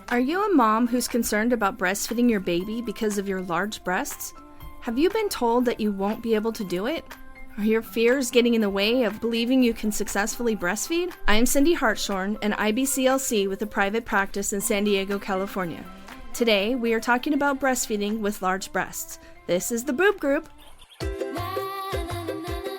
Are you a mom who's concerned about breastfeeding your baby because of your large breasts? Have you been told that you won't be able to do it? Are your fears getting in the way of believing you can successfully breastfeed? I am Cindy Hartshorn, an IBCLC with a private practice in San Diego, California. Today, we are talking about breastfeeding with large breasts. This is the Boob Group.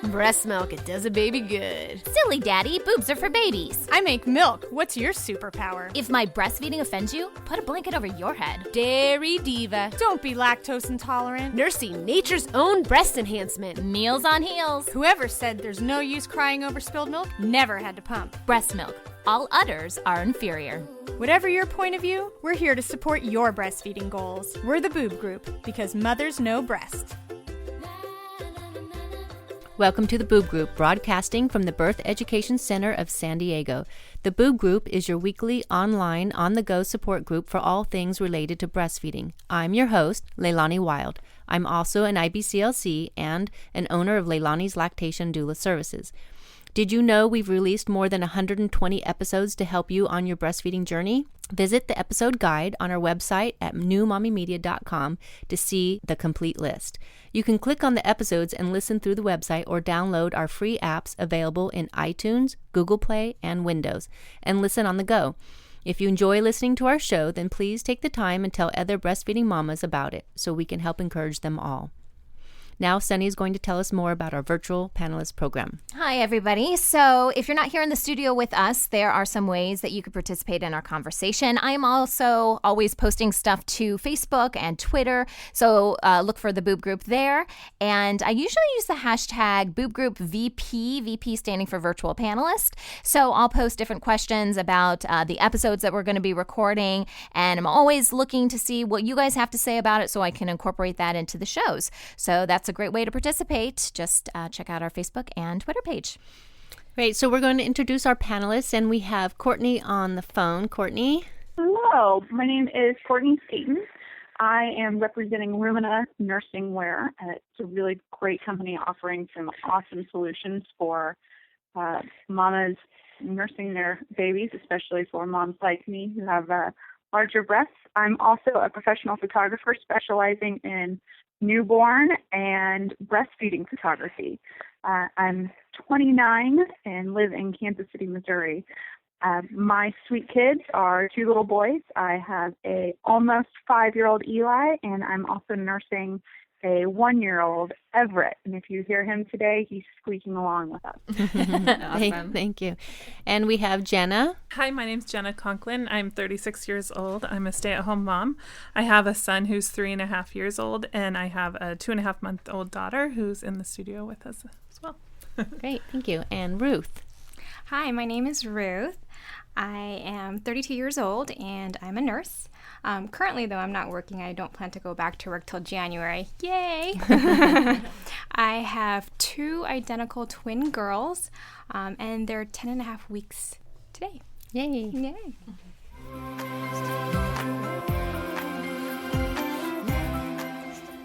Breast milk, it does a baby good. Silly daddy, boobs are for babies. I make milk. What's your superpower? If my breastfeeding offends you, put a blanket over your head. Dairy diva. Don't be lactose intolerant. Nursing nature's own breast enhancement. Meals on heels. Whoever said there's no use crying over spilled milk never had to pump. Breast milk. All udders are inferior. Whatever your point of view, we're here to support your breastfeeding goals. We're the Boob Group, because mothers know breast. Welcome to the Boob Group, broadcasting from the Birth Education Center of San Diego. The Boob Group is your weekly, online, on-the-go support group for all things related to breastfeeding. I'm your host, Leilani Wild. I'm also an IBCLC and an owner of Leilani's Lactation Doula Services. Did you know we've released more than 120 episodes to help you on your breastfeeding journey? Visit the episode guide on our website at newmommymedia.com to see the complete list. You can click on the episodes and listen through the website or download our free apps available in iTunes, Google Play, and Windows, and listen on the go. If you enjoy listening to our show, then please take the time and tell other breastfeeding mamas about it so we can help encourage them all. Now, Sunny is going to tell us more about our virtual panelist program. Hi, everybody. So if you're not here in the studio with us, there are some ways that you could participate in our conversation. I am also always posting stuff to Facebook and Twitter, so look for the Boob Group there. And I usually use the hashtag Boob Group VP, VP standing for virtual panelist. So I'll post different questions about the episodes that we're going to be recording, and I'm always looking to see what you guys have to say about it so I can incorporate that into the shows. So that's a great way to participate. Just check out our Facebook and Twitter page. Great. So we're going to introduce our panelists, and we have Courtney on the phone. Courtney? Hello. My name is Courtney Staten. I am representing Rumina Nursing Wear. It's a really great company offering some awesome solutions for mamas nursing their babies, especially for moms like me who have larger breasts. I'm also a professional photographer specializing in newborn and breastfeeding photography. I'm 29 and live in Kansas City, Missouri. My sweet kids are two little boys. I have a almost 5-year-old Eli, and I'm also nursing a 1-year-old Everett. And if you hear him today, he's squeaking along with us. Awesome. Thank you. And we have Jenna. Hi, my name's Jenna Conklin. I'm 36 years old. I'm a stay-at-home mom. I have a son who's 3.5 years old, and I have a 2.5-month-old daughter who's in the studio with us as well. Great. Thank you. And Ruth. Hi, my name is Ruth. I am 32 years old, and I'm a nurse. Currently, though, I'm not working. I don't plan to go back to work till January. Yay! I have 2 identical twin girls, and they're 10 and a half weeks today. Yay. Yay.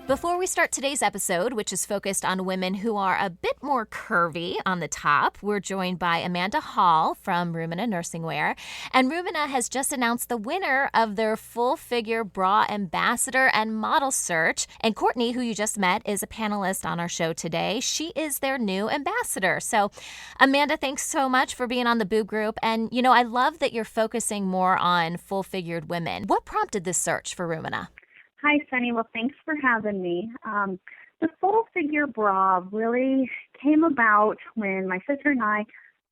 Before we start today's episode, which is focused on women who are a bit more curvy on the top, we're joined by Amanda Hall from Rumina Nursing Wear. And Rumina has just announced the winner of their full-figure bra ambassador and model search. And Courtney, who you just met, is a panelist on our show today. She is their new ambassador. So, Amanda, thanks so much for being on the Boob Group. And, you know, I love that you're focusing more on full-figured women. What prompted this search for Rumina? Hi, Sunny. Well, thanks for having me. The full figure bra really came about when my sister and I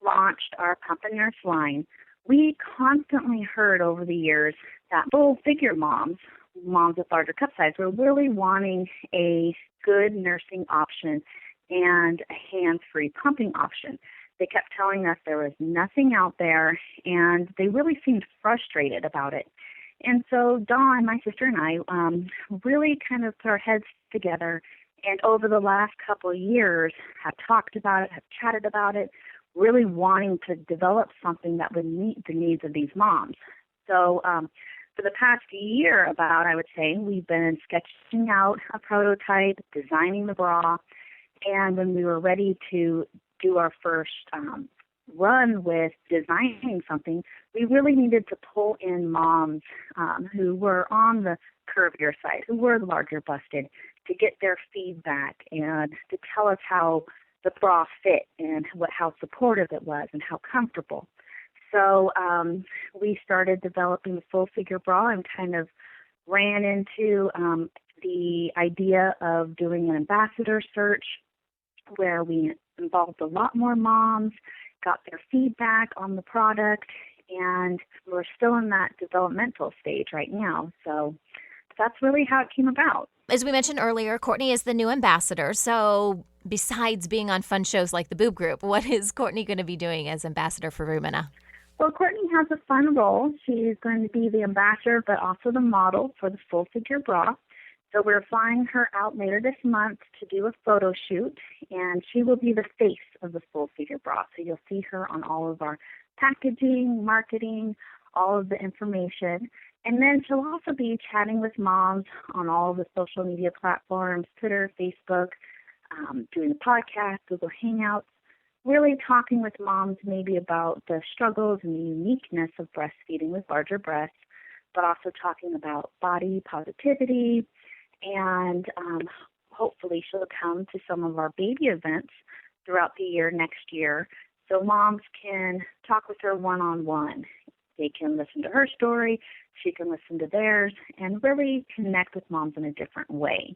launched our Pump and Nurse line. We constantly heard over the years that full figure moms with larger cup size, were really wanting a good nursing option and a hands-free pumping option. They kept telling us there was nothing out there, and they really seemed frustrated about it. And so Dawn, my sister, and I really kind of put our heads together, and over the last couple of years have talked about it, have chatted about it, really wanting to develop something that would meet the needs of these moms. So for the past year I would say, we've been sketching out a prototype, designing the bra, and when we were ready to do our first run with designing something, we really needed to pull in moms who were on the curvier side, who were larger busted, to get their feedback and to tell us how the bra fit and how supportive it was and how comfortable. So we started developing the full figure bra and kind of ran into the idea of doing an ambassador search where we involved a lot more moms, got their feedback on the product, and we're still in that developmental stage right now. So that's really how it came about. As we mentioned earlier, Courtney is the new ambassador. So besides being on fun shows like the Boob Group, what is Courtney going to be doing as ambassador for Rumina? Well, Courtney has a fun role. She's going to be the ambassador, but also the model for the full figure bra. So we're flying her out later this month to do a photo shoot, and she will be the face of the full figure bra. So you'll see her on all of our packaging, marketing, all of the information. And then she'll also be chatting with moms on all of the social media platforms, Twitter, Facebook, doing a podcast, Google Hangouts, really talking with moms maybe about the struggles and the uniqueness of breastfeeding with larger breasts, but also talking about body positivity. And hopefully she'll come to some of our baby events throughout the year next year so moms can talk with her one-on-one. They can listen to her story, she can listen to theirs, and really connect with moms in a different way.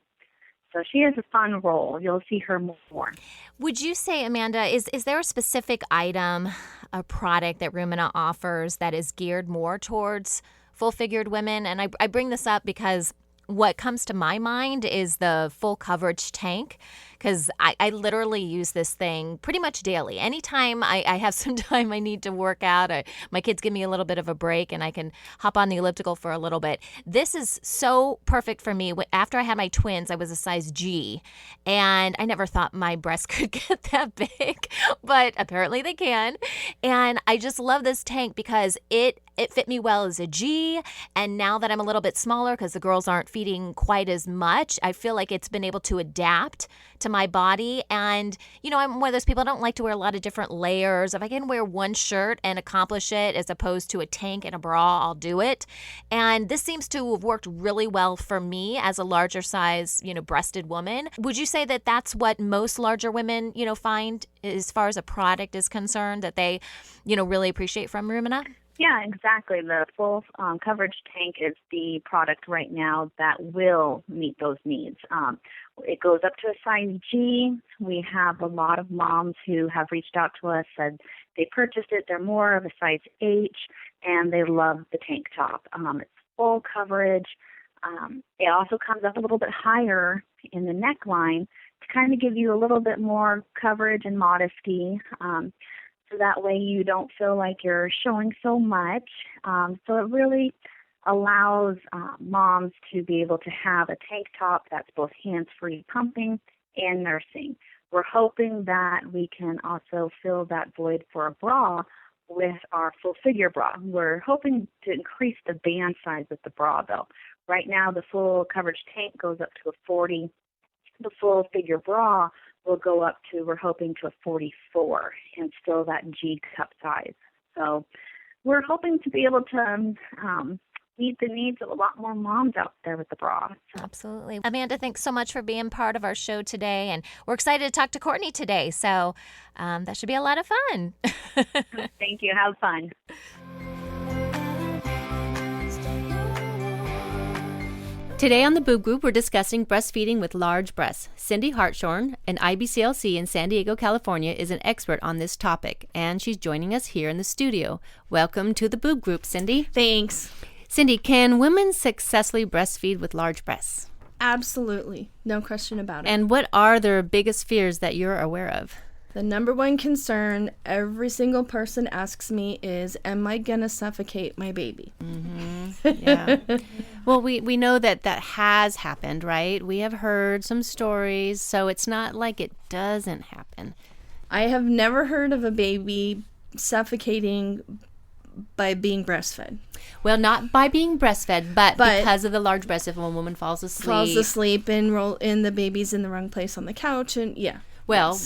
So she has a fun role. You'll see her more. Would you say, Amanda, is there a specific item, a product that Rumina offers that is geared more towards full-figured women? And I bring this up because what comes to my mind is the full coverage tank, because I literally use this thing pretty much daily. Anytime I have some time I need to work out, my kids give me a little bit of a break and I can hop on the elliptical for a little bit. This is so perfect for me. After I had my twins, I was a size G, and I never thought my breasts could get that big, but apparently they can. And I just love this tank because it fit me well as a G, and now that I'm a little bit smaller because the girls aren't feeding quite as much, I feel like it's been able to adapt to my body. And, you know, I'm one of those people, I don't like to wear a lot of different layers. If I can wear one shirt and accomplish it as opposed to a tank and a bra, I'll do it. And this seems to have worked really well for me as a larger size, breasted woman. Would you say that that's what most larger women, find as far as a product is concerned, that they, really appreciate from Rumina? Yeah, exactly. The full coverage tank is the product right now that will meet those needs. It goes up to a size G. We have a lot of moms who have reached out to us, said they purchased it. They're more of a size H, and they love the tank top. It's full coverage. It also comes up a little bit higher in the neckline to kind of give you a little bit more coverage and modesty. So that way you don't feel like you're showing so much. So it really allows moms to be able to have a tank top that's both hands-free pumping and nursing. We're hoping that we can also fill that void for a bra with our full figure bra. We're hoping to increase the band size of the bra, though. Right now the full coverage tank goes up to a 40. The full figure bra will go up to, we're hoping, to a 44 and still that G cup size. So we're hoping to be able to meet the needs of a lot more moms out there with the bra. So. Absolutely. Amanda, thanks so much for being part of our show today. And we're excited to talk to Courtney today. So that should be a lot of fun. Thank you. Have fun. Today on the Boob Group, we're discussing breastfeeding with large breasts. Cindy Hartshorn, an IBCLC in San Diego, California, is an expert on this topic, and she's joining us here in the studio. Welcome to the Boob Group, Cindy. Thanks. Cindy, can women successfully breastfeed with large breasts? Absolutely. No question about it. And what are their biggest fears that you're aware of? The number one concern every single person asks me is, am I going to suffocate my baby? Mm-hmm. Yeah. Well, we know that has happened, right? We have heard some stories, so it's not like it doesn't happen. I have never heard of a baby suffocating by being breastfed. Well, not by being breastfed, but because of the large breast. If a woman falls asleep and the baby's in the wrong place on the couch, and yeah. Well,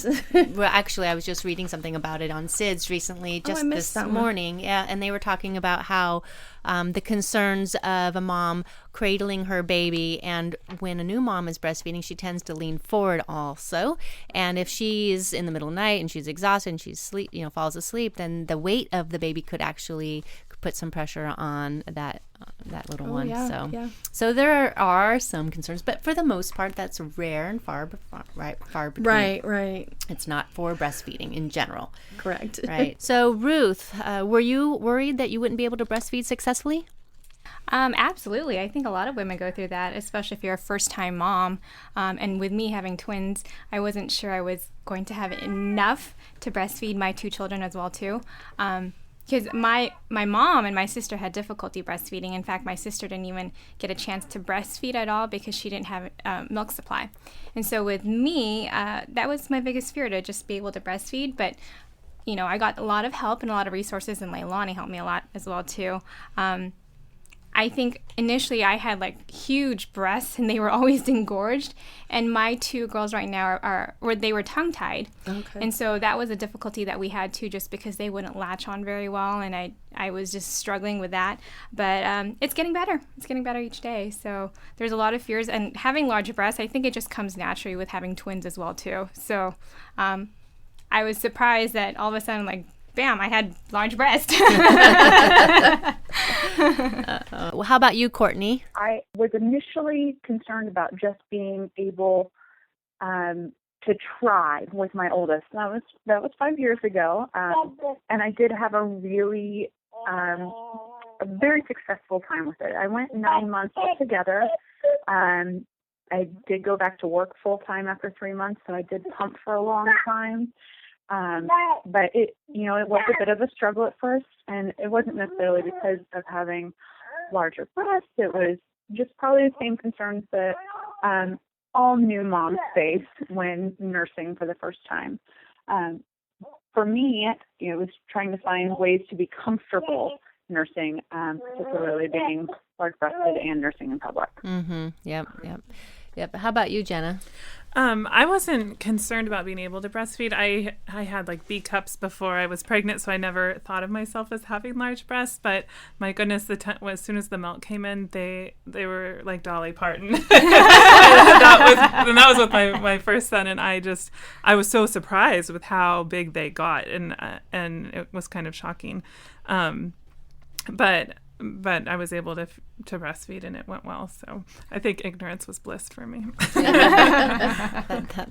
actually, I was just reading something about it on SIDS recently, just this morning. Yeah, and they were talking about how the concerns of a mom cradling her baby, and when a new mom is breastfeeding, she tends to lean forward also. And if she's in the middle of the night and she's exhausted and falls asleep, then the weight of the baby could actually put some pressure on that little one. Yeah. So there are some concerns, but for the most part, that's rare and far between. Right. It's not for breastfeeding in general. Correct. Right. So Ruth, were you worried that you wouldn't be able to breastfeed successfully? Absolutely. I think a lot of women go through that, especially if you're a first-time mom. And with me having twins, I wasn't sure I was going to have enough to breastfeed my 2 children as well, too. Because my mom and my sister had difficulty breastfeeding. In fact, my sister didn't even get a chance to breastfeed at all because she didn't have milk supply. And so with me, that was my biggest fear, to just be able to breastfeed. But, I got a lot of help and a lot of resources, and Leilani helped me a lot as well, too. I think initially I had huge breasts and they were always engorged, and my 2 girls right now they were tongue tied. Okay. And so that was a difficulty that we had too, just because they wouldn't latch on very well, and I was just struggling with that. But it's getting better. It's getting better each day. So there's a lot of fears, and having large breasts, I think it just comes naturally with having twins as well too. So I was surprised that all of a sudden bam, I had large breasts. How about you, Courtney? I was initially concerned about just being able to try with my oldest. That was 5 years ago, and I did have a really a very successful time with it. I went 9 months altogether. I did go back to work full time after 3 months, so I did pump for a long time. But it was a bit of a struggle at first, and it wasn't necessarily because of having larger breasts. It was just probably the same concerns that all new moms face when nursing for the first time. For me, it was trying to find ways to be comfortable nursing, particularly being large-breasted and nursing in public. Mm-hmm. Yep. How about you, Jenna? I wasn't concerned about being able to breastfeed. I had B cups before I was pregnant, so I never thought of myself as having large breasts. But my goodness, as soon as the milk came in, they were like Dolly Parton. that was with my first son, and I was so surprised with how big they got, and it was kind of shocking. But I was able to breastfeed, and it went well. So I think ignorance was bliss for me.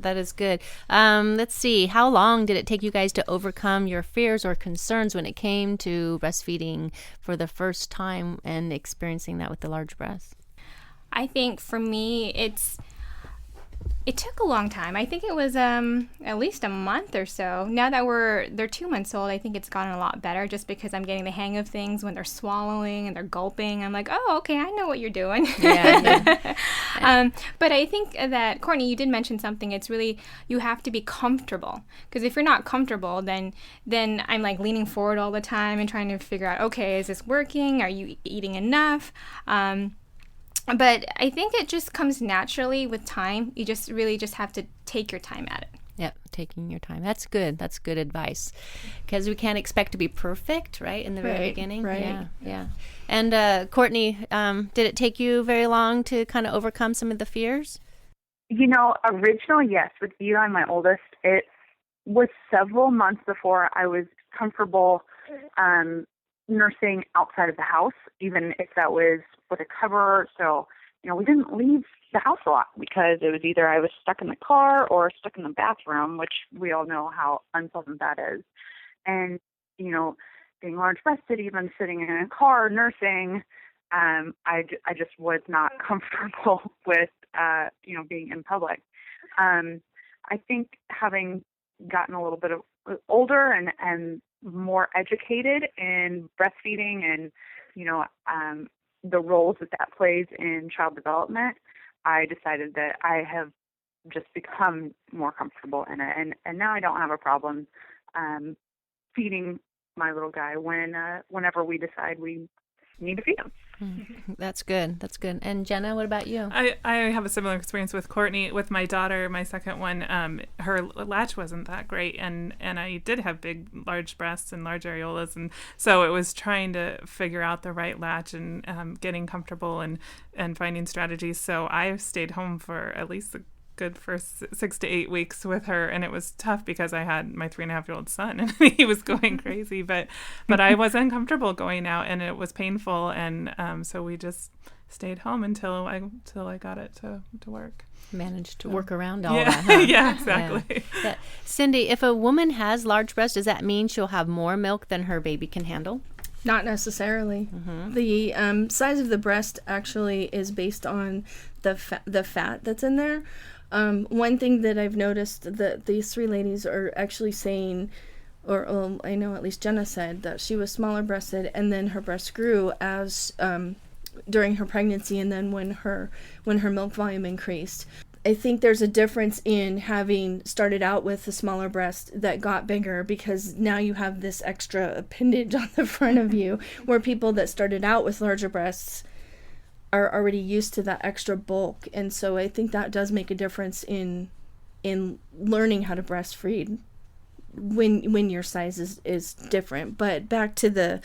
That is good. Let's see. How long did it take you guys to overcome your fears or concerns when it came to breastfeeding for the first time and experiencing that with the large breasts? I think for me, it took a long time. I think it was at least a month or so. Now that they're 2 months old, I think it's gotten a lot better, just because I'm getting the hang of things when they're swallowing and they're gulping. I'm like, oh, okay, I know what you're doing. Yeah. But I think that, Courtney, you did mention something. It's really, you have to be comfortable. Because if you're not comfortable, then I'm leaning forward all the time and trying to figure out, okay, is this working? Are you eating enough? But I think it just comes naturally with time. You just really just have to take your time at it. Yep, taking your time. That's good. That's good advice. Because we can't expect to be perfect, right, in the very beginning. Right. Yeah. And Courtney, did it take you very long to kind of overcome some of the fears? Originally, yes. With Eli, my oldest, it was several months before I was comfortable nursing outside of the house, even if that was with a cover. So, we didn't leave the house a lot because it was either I was stuck in the car or stuck in the bathroom, which we all know how unpleasant that is. And, being large-breasted, even sitting in a car nursing, I just was not comfortable with, being in public. I think having gotten a little bit older and more educated in breastfeeding and, the roles that plays in child development, I decided that I have just become more comfortable in it. And now I don't have a problem feeding my little guy whenever we decide we need to feed them. That's good. That's good. And Jenna, what about you? I have a similar experience with Courtney. With my daughter, my second one, her latch wasn't that great, and I did have large breasts and large areolas, and so it was trying to figure out the right latch and getting comfortable and finding strategies. So I stayed home for at least a good first 6 to 8 weeks with her, and it was tough because I had my 3.5-year-old son and he was going crazy, but I was uncomfortable going out and it was painful, and so we just stayed home until I got it to work. Managed to work around all that, huh? Yeah, exactly. Yeah. Cindy, if a woman has large breasts, does that mean she'll have more milk than her baby can handle? Not necessarily. The size of the breast actually is based on the fat that's in there. One thing that I've noticed that these three ladies are actually saying, or I know at least Jenna said that she was smaller breasted, and then her breast grew as during her pregnancy, and then when her milk volume increased. I think there's a difference in having started out with a smaller breast that got bigger, because now you have this extra appendage on the front of you, where people that started out with larger breasts are already used to that extra bulk. And so I think that does make a difference in learning how to breastfeed when your size is different. But back to the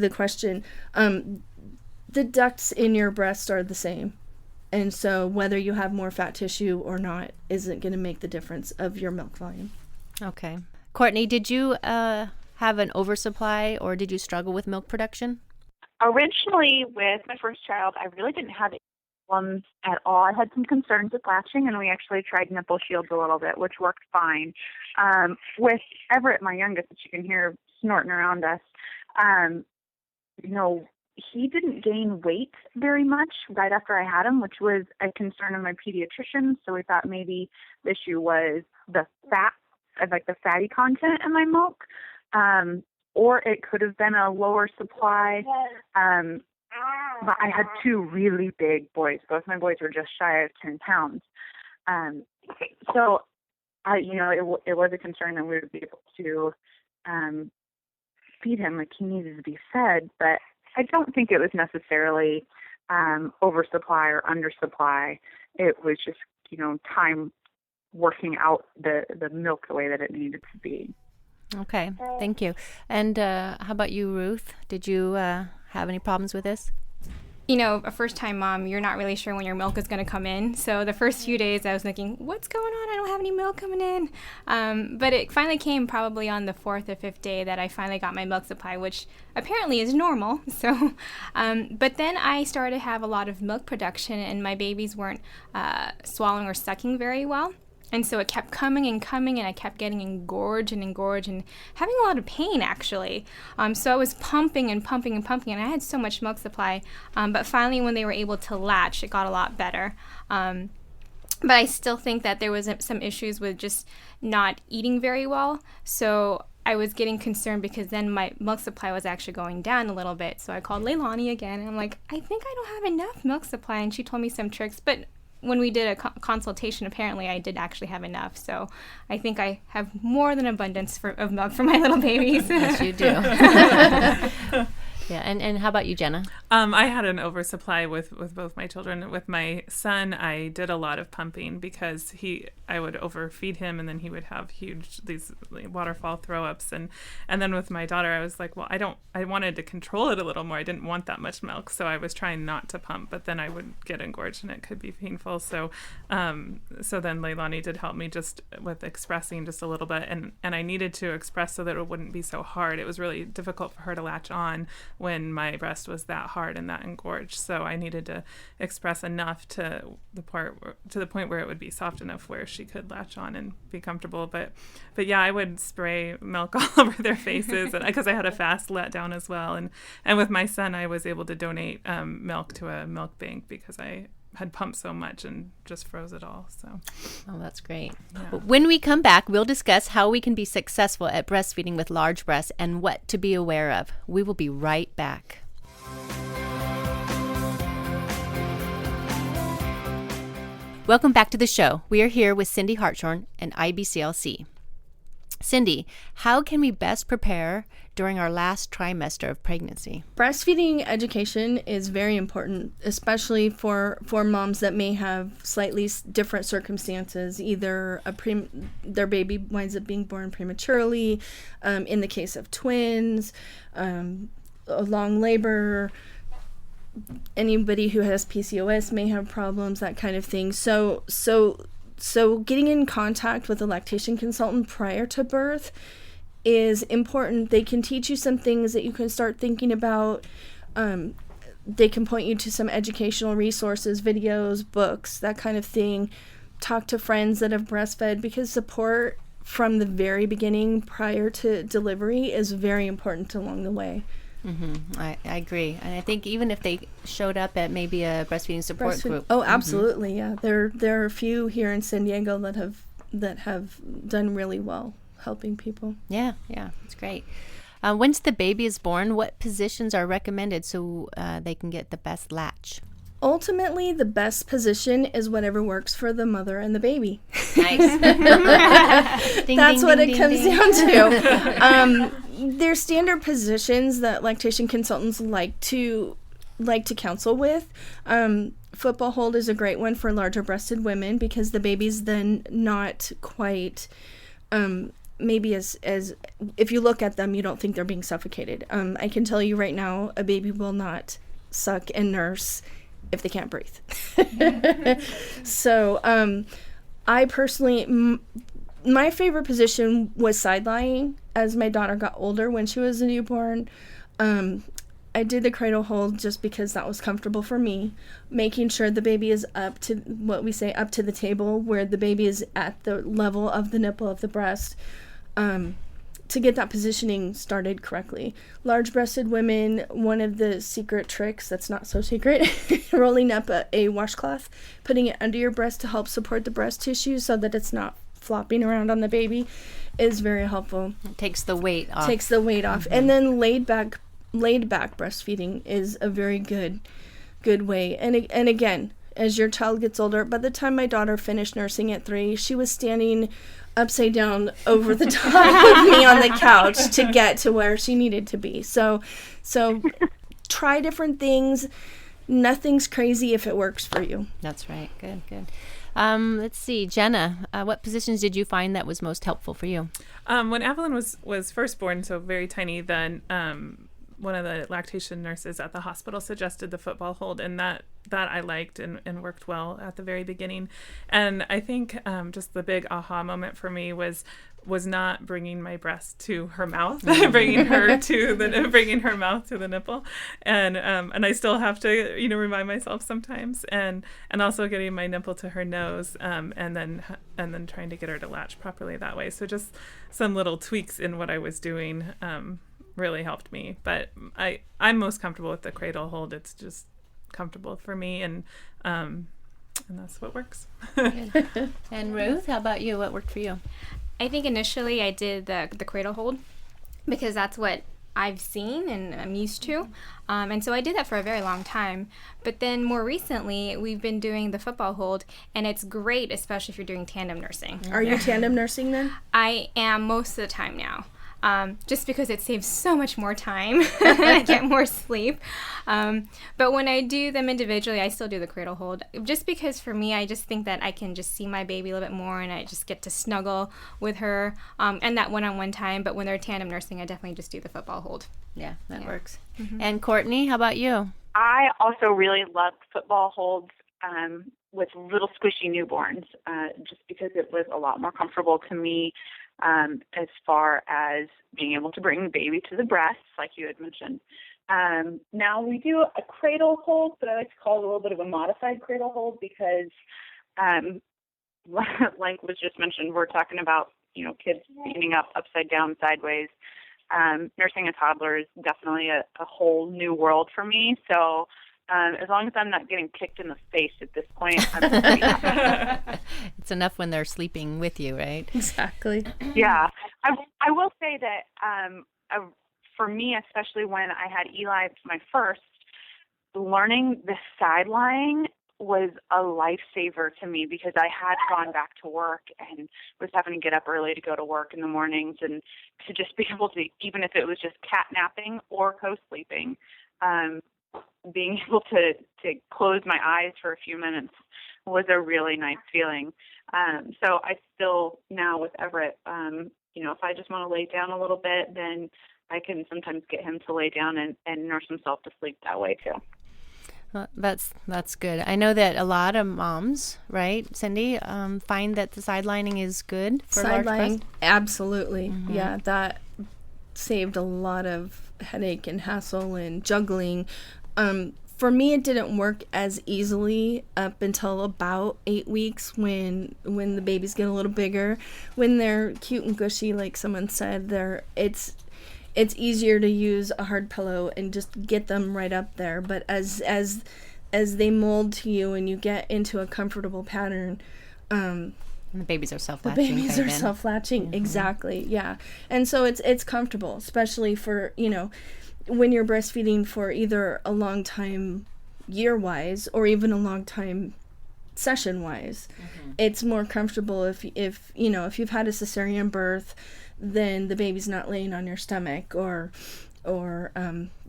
question, the ducts in your breast are the same. And so whether you have more fat tissue or not isn't going to make the difference of your milk volume. Okay. Courtney, did you have an oversupply, or did you struggle with milk production? Originally, with my first child, I really didn't have any problems at all. I had some concerns with latching, and we actually tried nipple shields a little bit, which worked fine. With Everett, my youngest, that you can hear snorting around us, he didn't gain weight very much right after I had him, which was a concern of my pediatrician. So we thought maybe the issue was the fat, like the fatty content in my milk. Or it could have been a lower supply. But I had two really big boys. Both my boys were just shy of 10 pounds. So it was a concern that we would be able to feed him like he needed to be fed. But I don't think it was necessarily oversupply or undersupply. It was just, time working out the milk the way that it needed to be. Okay, thank you. And how about you, Ruth? Did you have any problems with this? A first-time mom, you're not really sure when your milk is going to come in. So the first few days I was thinking, what's going on? I don't have any milk coming in. But it finally came probably on the 4th or 5th day that I finally got my milk supply, which apparently is normal. So, but then I started to have a lot of milk production, and my babies weren't swallowing or sucking very well. And so it kept coming, and I kept getting engorged and having a lot of pain, actually. So I was pumping, and I had so much milk supply. But finally, when they were able to latch, it got a lot better. But I still think that there was some issues with just not eating very well. So I was getting concerned, because then my milk supply was actually going down a little bit. So I called Leilani again, and I'm like, I think I don't have enough milk supply. And she told me some tricks, but when we did a consultation, apparently I did actually have enough. So I think I have more than abundance of milk for my little babies. Yes, you do. Yeah, and how about you, Jenna? I had an oversupply with both my children. With my son, I did a lot of pumping because I would overfeed him, and then he would have these waterfall throw-ups. And then with my daughter, I was like, well, I wanted to control it a little more. I didn't want that much milk, so I was trying not to pump, but then I would get engorged, and it could be painful. So then Leilani did help me just with expressing just a little bit, and I needed to express so that it wouldn't be so hard. It was really difficult for her to latch on when my breast was that hard and that engorged. So I needed to express enough to the point where it would be soft enough where she could latch on and be comfortable. But yeah, I would spray milk all over their faces because I had a fast letdown as well. And with my son, I was able to donate milk to a milk bank because I had pumped so much and just froze it all. So, oh, that's great. Yeah. When we come back, we'll discuss how we can be successful at breastfeeding with large breasts and what to be aware of. We will be right back. Welcome back to the show. We are here with Cindy Hartshorn and IBCLC. Cindy, how can we best prepare during our last trimester of pregnancy? Breastfeeding education is very important, especially for moms that may have slightly different circumstances. Either their baby winds up being born prematurely, in the case of twins, a long labor. Anybody who has PCOS may have problems, that kind of thing. So getting in contact with a lactation consultant prior to birth is important. They can teach you some things that you can start thinking about. They can point you to some educational resources, videos, books, that kind of thing. Talk to friends that have breastfed, because support from the very beginning prior to delivery is very important along the way. Mm-hmm. I agree. And I think even if they showed up at maybe a breastfeeding support group. Oh, absolutely, yeah. There are a few here in San Diego that have done really well helping people. Yeah, it's great. Once the baby is born, what positions are recommended so they can get the best latch? Ultimately, the best position is whatever works for the mother and the baby. Nice. That's what it comes down to. There's standard positions that lactation consultants like to counsel with. Football hold is a great one for larger breasted women, because the baby's then not quite maybe as if you look at them, you don't think they're being suffocated. I can tell you right now, a baby will not suck and nurse if they can't breathe. So I personally, my favorite position was side lying as my daughter got older. When she was a newborn, I did the cradle hold just because that was comfortable for me, making sure the baby is up to what we say up to the table, where the baby is at the level of the nipple of the breast, to get that positioning started correctly. Large-breasted women, one of the secret tricks that's not so secret, rolling up a washcloth, putting it under your breast to help support the breast tissue so that it's not flopping around on the baby, is very helpful. It takes the weight off. Mm-hmm. And then laid back breastfeeding is a very good way. And again, as your child gets older, by the time my daughter finished nursing at 3, she was standing upside down over the top of me on the couch to get to where she needed to be. So try different things. Nothing's crazy if it works for you. That's right. Good. Let's see, Jenna, what positions did you find that was most helpful for you? When Evelyn was first born, so very tiny, then one of the lactation nurses at the hospital suggested the football hold, and that I liked and worked well at the very beginning. And I think just the big aha moment for me was not bringing my breast to her mouth, bringing her mouth to the nipple, and I still have to remind myself sometimes, and also getting my nipple to her nose, and then trying to get her to latch properly that way. So just some little tweaks in what I was doing really helped me. But I'm most comfortable with the cradle hold. It's just comfortable for me, and that's what works. And Ruth, how about you? What worked for you? I think initially I did the cradle hold because that's what I've seen and I'm used to. And so I did that for a very long time. But then more recently, we've been doing the football hold, and it's great, especially if you're doing tandem nursing. Are you tandem nursing then? I am most of the time now. Just because it saves so much more time. I get more sleep. But when I do them individually, I still do the cradle hold. Just because for me, I just think that I can just see my baby a little bit more, and I just get to snuggle with her and that one-on-one time. But when they're tandem nursing, I definitely just do the football hold. Yeah, that works. Mm-hmm. And Courtney, how about you? I also really love football holds with little squishy newborns, just because it was a lot more comfortable to me. As far as being able to bring the baby to the breast, like you had mentioned. Now we do a cradle hold, but I like to call it a little bit of a modified cradle hold because, like was just mentioned, we're talking about, kids standing up, upside down, sideways. Nursing a toddler is definitely a whole new world for me. So as long as I'm not getting kicked in the face at this point, I'm pretty happy. It's enough when they're sleeping with you, right? Exactly. Yeah. I will say that for me, especially when I had Eli, my first, learning the side lying was a lifesaver to me because I had gone back to work and was having to get up early to go to work in the mornings, and to just be able to, even if it was just cat napping or co-sleeping, being able to close my eyes for a few minutes was a really nice feeling. So I still, now with Everett, if I just want to lay down a little bit, then I can sometimes get him to lay down and nurse himself to sleep that way too. Well, that's good. I know that a lot of moms, right, Cindy, find that the sidelining is good for large breasts. Absolutely. Mm-hmm. Yeah, that saved a lot of headache and hassle and juggling. For me, it didn't work as easily up until about 8 weeks when the babies get a little bigger. When they're cute and gushy, like someone said, it's easier to use a hard pillow and just get them right up there. But as they mold to you and you get into a comfortable pattern, and the babies are self-latching. Mm-hmm. Exactly, yeah. And so it's comfortable, especially for, when you're breastfeeding for either a long time year-wise or even a long time session-wise. Mm-hmm. It's more comfortable if you've had a cesarean birth, then the baby's not laying on your stomach, or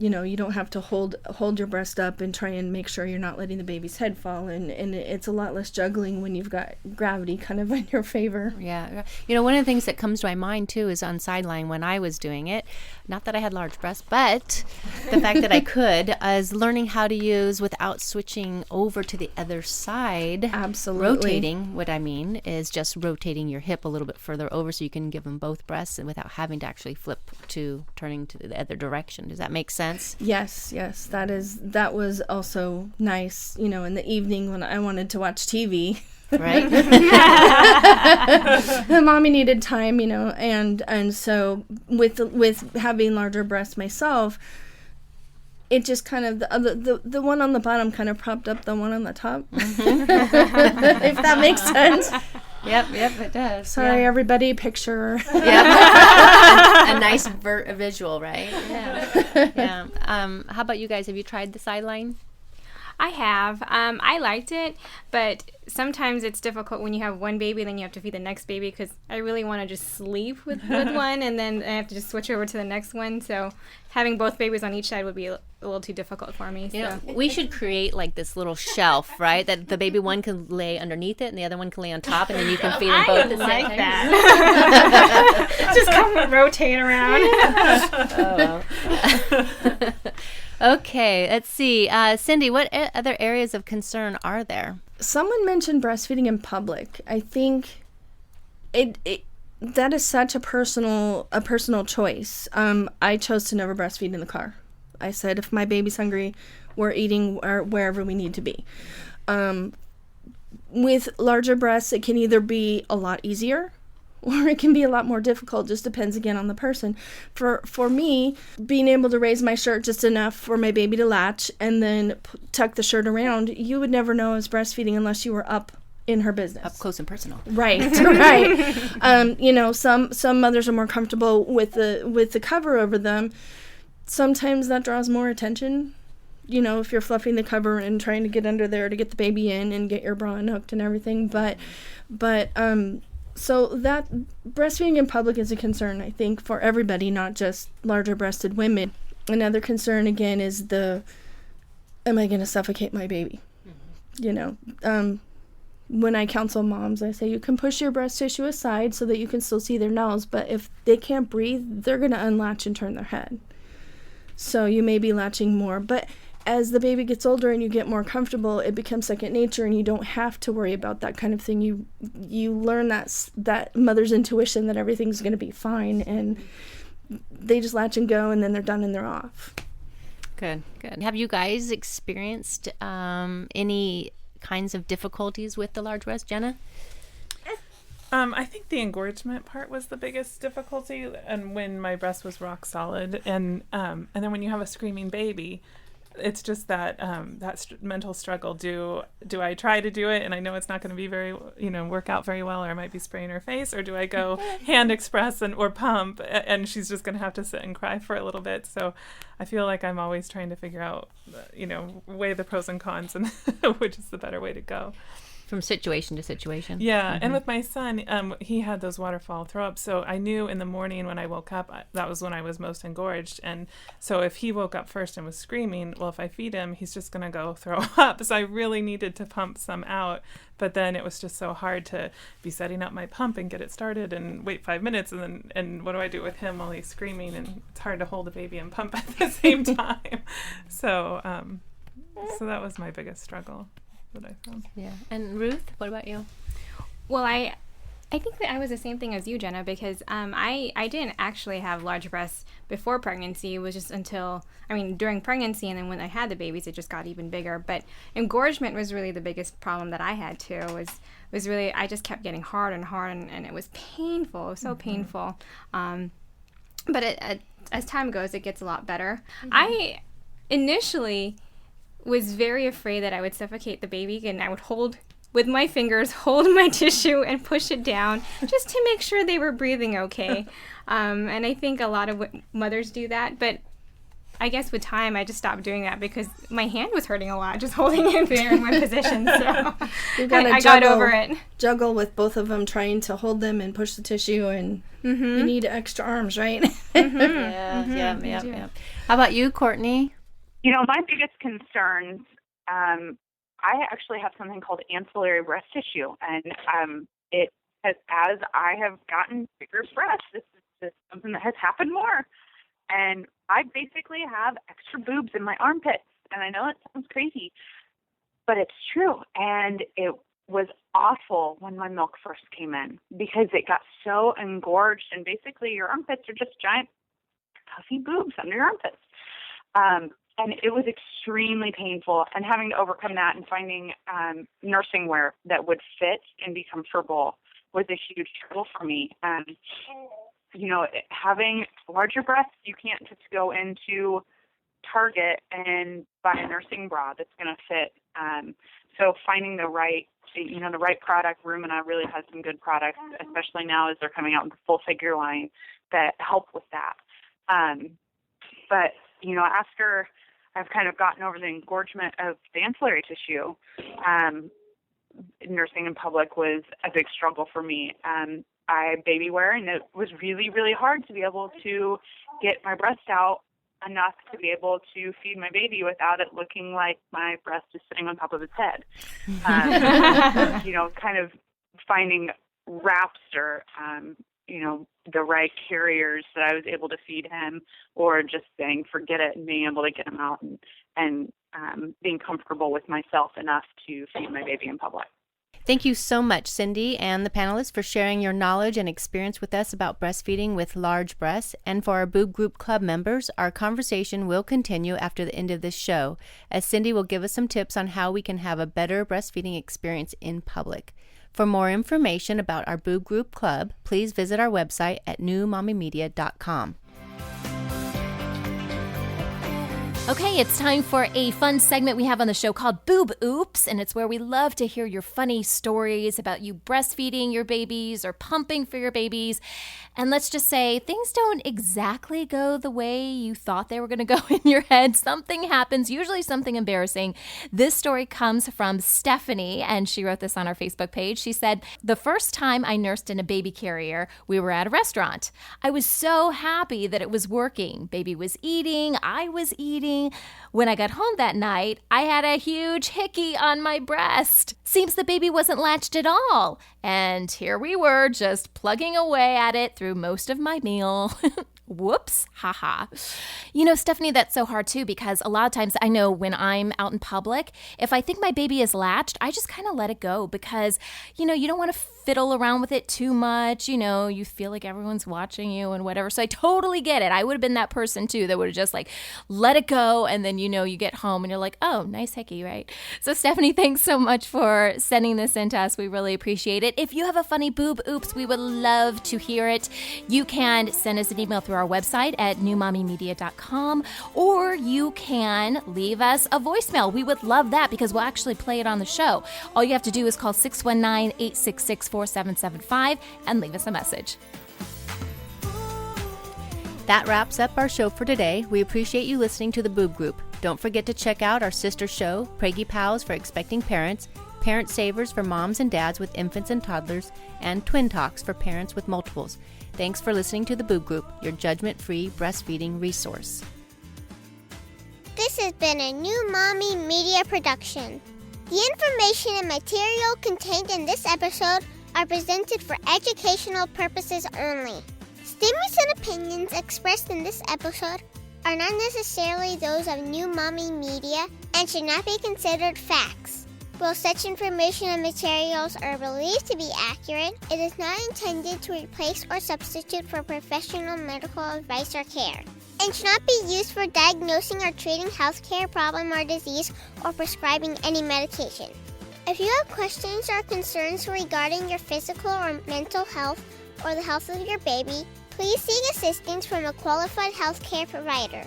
you don't have to hold your breast up and try and make sure you're not letting the baby's head fall, and it's a lot less juggling when you've got gravity kind of in your favor. Yeah. One of the things that comes to my mind too is on sideline when I was doing it, not that I had large breasts, but the fact that I could, is learning how to use without switching over to the other side. Absolutely. Rotating, what I mean is just rotating your hip a little bit further over so you can give them both breasts and without having to actually flip to turning to the other direction. Does that make sense? Yes, that was also nice, in the evening when I wanted to watch TV. Right. The mommy needed time, and so with having larger breasts myself, it just kind of the one on the bottom kind of propped up the one on the top. Mm-hmm. If that makes sense. Yep, it does. Sorry, everybody, picture. Yep. a nice visual, right? Yeah. How about you guys? Have you tried the sideline? I have. I liked it, but sometimes it's difficult when you have one baby, then you have to feed the next baby, because I really want to just sleep with one, and then I have to just switch over to the next one. So having both babies on each side would be a little too difficult for me. We should create like this little shelf, right? That the baby one can lay underneath it, and the other one can lay on top, and then you can feed them both at the same time. That. Just come rotate around. Oh. Okay, let's see. Cindy, what other areas of concern are there? Someone mentioned breastfeeding in public. I think that is such a personal choice. I chose to never breastfeed in the car. I said, if my baby's hungry, we're eating wherever we need to be. With larger breasts, it can either be a lot easier or it can be a lot more difficult. Just depends again on the person. For me, being able to raise my shirt just enough for my baby to latch and then tuck the shirt around, you would never know I was breastfeeding unless you were up in her business. Up close and personal. Right. Some mothers are more comfortable with the cover over them. Sometimes that draws more attention. If you're fluffing the cover and trying to get under there to get the baby in and get your bra unhooked and everything, so that breastfeeding in public is a concern, I think, for everybody, not just larger breasted women. Another concern, again, is am I going to suffocate my baby? Mm-hmm. When I counsel moms, I say you can push your breast tissue aside so that you can still see their nose, but if they can't breathe, they're going to unlatch and turn their head. So you may be latching more, but as the baby gets older and you get more comfortable, it becomes second nature, and you don't have to worry about that kind of thing. You learn that mother's intuition that everything's going to be fine, and they just latch and go, and then they're done and they're off. Good. Have you guys experienced any kinds of difficulties with the large breast, Jenna? I think the engorgement part was the biggest difficulty, and when my breast was rock solid, and then when you have a screaming baby, it's just that mental struggle. Do I try to do it, and I know it's not going to be very, work out very well, or I might be spraying her face, or do I go hand express or pump, and she's just going to have to sit and cry for a little bit. So I feel like I'm always trying to figure out, weigh the pros and cons, and which is the better way to go. From situation to situation. Yeah, and with my son, he had those waterfall throw-ups, so I knew in the morning when I woke up, that was when I was most engorged, and so if he woke up first and was screaming, well, if I feed him, he's just going to go throw up, so I really needed to pump some out, but then it was just so hard to be setting up my pump and get it started and wait 5 minutes, and what do I do with him while he's screaming, and it's hard to hold a baby and pump at the same time, so that was my biggest struggle that I found. Yeah. And Ruth, what about you? Well, I think that I was the same thing as you, Jenna, because I didn't actually have large breasts before pregnancy. It was just during pregnancy, and then when I had the babies, it just got even bigger. But engorgement was really the biggest problem that I had too. Was really, I just kept getting hard and hard, and it was painful. It was so painful. But as time goes, it gets a lot better. I initially was very afraid that I would suffocate the baby, and I would hold my tissue and push it down just to make sure they were breathing okay. And I think a lot of mothers do that, but I guess with time I just stopped doing that because my hand was hurting a lot just holding it there in one position. So I got over it. Juggle with both of them, trying to hold them and push the tissue, and you need extra arms, right? Yeah. How about you, Courtney? My biggest concerns, I actually have something called ancillary breast tissue, and as I have gotten bigger breasts, this is something that has happened more, and I basically have extra boobs in my armpits, and I know it sounds crazy, but it's true, and it was awful when my milk first came in because it got so engorged, and basically your armpits are just giant puffy boobs under your armpits. And it was extremely painful, and having to overcome that and finding nursing wear that would fit and be comfortable was a huge struggle for me. Having larger breasts, you can't just go into Target and buy a nursing bra that's going to fit. So finding the right product. Rumina really has some good products, especially now as they're coming out with the full figure line that help with that. But after I've kind of gotten over the engorgement of the ancillary tissue, nursing in public was a big struggle for me. I baby wear, and it was really, really hard to be able to get my breast out enough to be able to feed my baby without it looking like my breast is sitting on top of its head. Kind of finding wraps or the right carriers that I was able to feed him, or just saying forget it and being able to get him out and being comfortable with myself enough to feed my baby in public. Thank you so much, Cindy, and the panelists for sharing your knowledge and experience with us about breastfeeding with large breasts. And for our Boob Group Club members, our conversation will continue after the end of this show, as Cindy will give us some tips on how we can have a better breastfeeding experience in public. For more information about our Boob Group Club, please visit our website at newmommymedia.com. Okay, it's time for a fun segment we have on the show called Boob Oops, and it's where we love to hear your funny stories about you breastfeeding your babies or pumping for your babies. And let's just say things don't exactly go the way you thought they were going to go in your head. Something happens, usually something embarrassing. This story comes from Stephanie, and she wrote this on our Facebook page. She said, "The first time I nursed in a baby carrier, we were at a restaurant. I was so happy that it was working. Baby was eating, I was eating. When I got home that night, I had a huge hickey on my breast. Seems the baby wasn't latched at all. And here we were, just plugging away at it through most of my meal." Whoops, haha. Stephanie, that's so hard too, because a lot of times I know when I'm out in public, if I think my baby is latched, I just kind of let it go because, you don't want to fiddle around with it too much. You feel like everyone's watching you and whatever. So I totally get it. I would have been that person too that would have just like let it go. And then, you get home and you're like, oh, nice hickey, right? So Stephanie, thanks so much for sending this in to us. We really appreciate it. If you have a funny boob oops, we would love to hear it. You can send us an email through our website at newmommymedia.com, or you can leave us a voicemail. We would love that because we'll actually play it on the show. All you have to do is call 619-866-4775 and leave us a message. That wraps up our show for today. We appreciate you listening to the Boob Group. Don't forget to check out our sister show, Preggy Pals for expecting parents, Parent Savers for moms and dads with infants and toddlers, and Twin Talks for parents with multiples. Thanks for listening to the Boob Group, your judgment-free breastfeeding resource. This has been a New Mommy Media production. The information and material contained in this episode are presented for educational purposes only. Statements and opinions expressed in this episode are not necessarily those of New Mommy Media and should not be considered facts. While such information and materials are believed to be accurate, it is not intended to replace or substitute for professional medical advice or care, and should not be used for diagnosing or treating healthcare problem or disease or prescribing any medication. If you have questions or concerns regarding your physical or mental health or the health of your baby, please seek assistance from a qualified healthcare provider.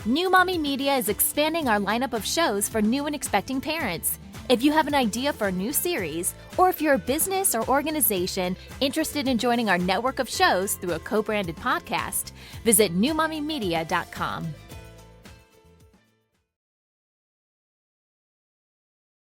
New Mommy Media is expanding our lineup of shows for new and expecting parents. If you have an idea for a new series, or if you're a business or organization interested in joining our network of shows through a co-branded podcast, visit newmommymedia.com.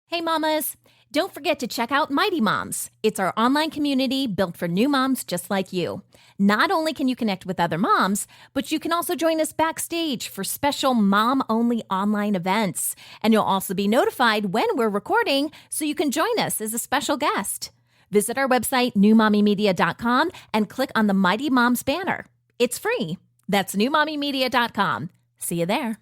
Hey mamas, don't forget to check out Mighty Moms. It's our online community built for new moms just like you. Not only can you connect with other moms, but you can also join us backstage for special mom-only online events. And you'll also be notified when we're recording so you can join us as a special guest. Visit our website, newmommymedia.com, and click on the Mighty Moms banner. It's free. That's newmommymedia.com. See you there.